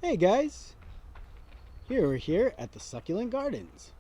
Hey guys, we're here at the Succulent Gardens.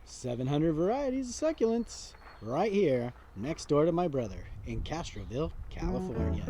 700 varieties of succulents right here next door to my brother in Castroville, California.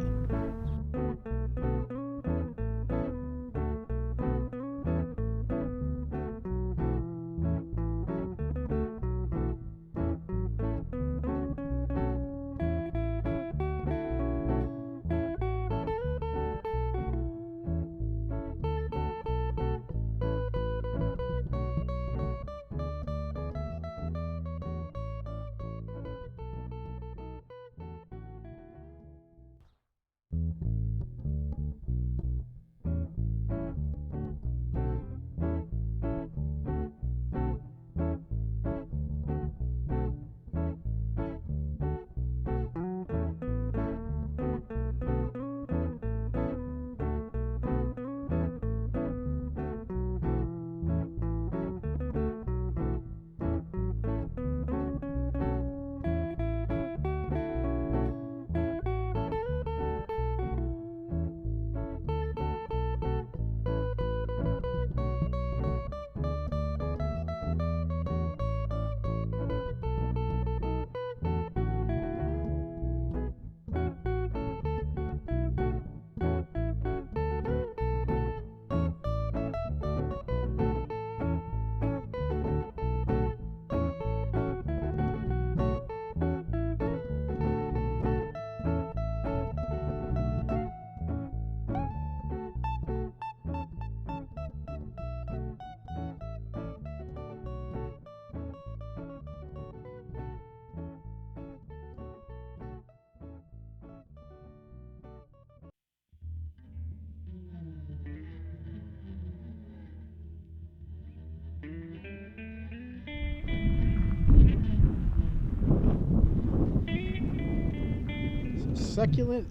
Succulent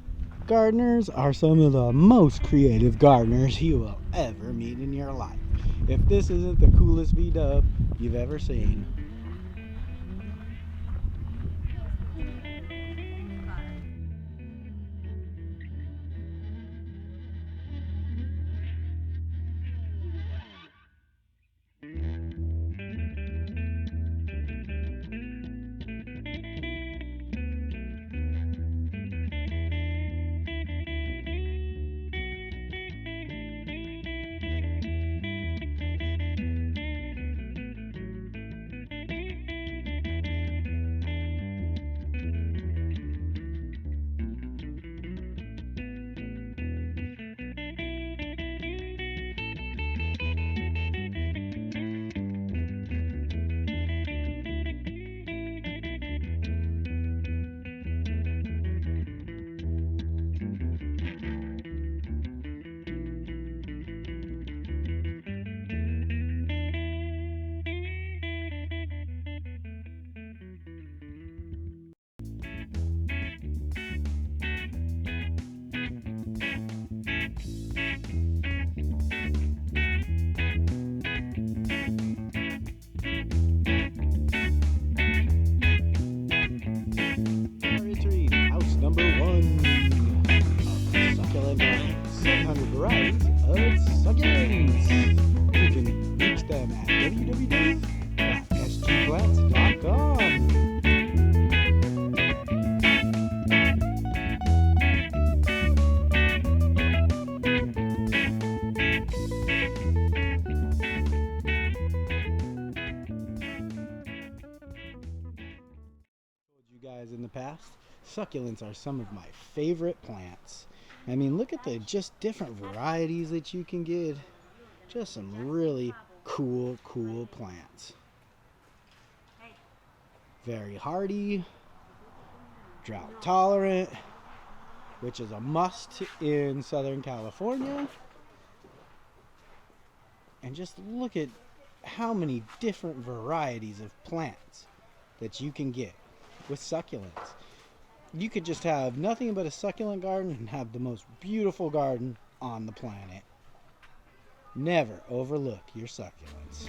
gardeners are some of the most creative gardeners you will ever meet in your life. If this isn't the coolest V-dub you've ever seen. House number 1 of Succulent Gardens. 700 varieties of succulents. You can reach them at www.succulents.com. Guys, in the past, succulents are some of my favorite plants. I mean, look at the just different varieties that you can get. Just some really cool plants. Very hardy, drought tolerant, which is a must in Southern California. And just look at how many different varieties of plants that you can get with succulents. You could just have nothing but a succulent garden and have the most beautiful garden on the planet. Never overlook your succulents.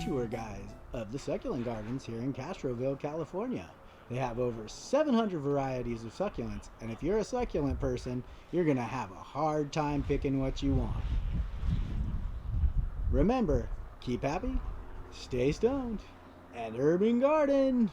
Tour guide of the succulent gardens here in Castroville, California. They have over 700 varieties of succulents, and if you're a succulent person, you're going to have a hard time picking what you want. Remember, keep happy, stay stoned, and urban garden!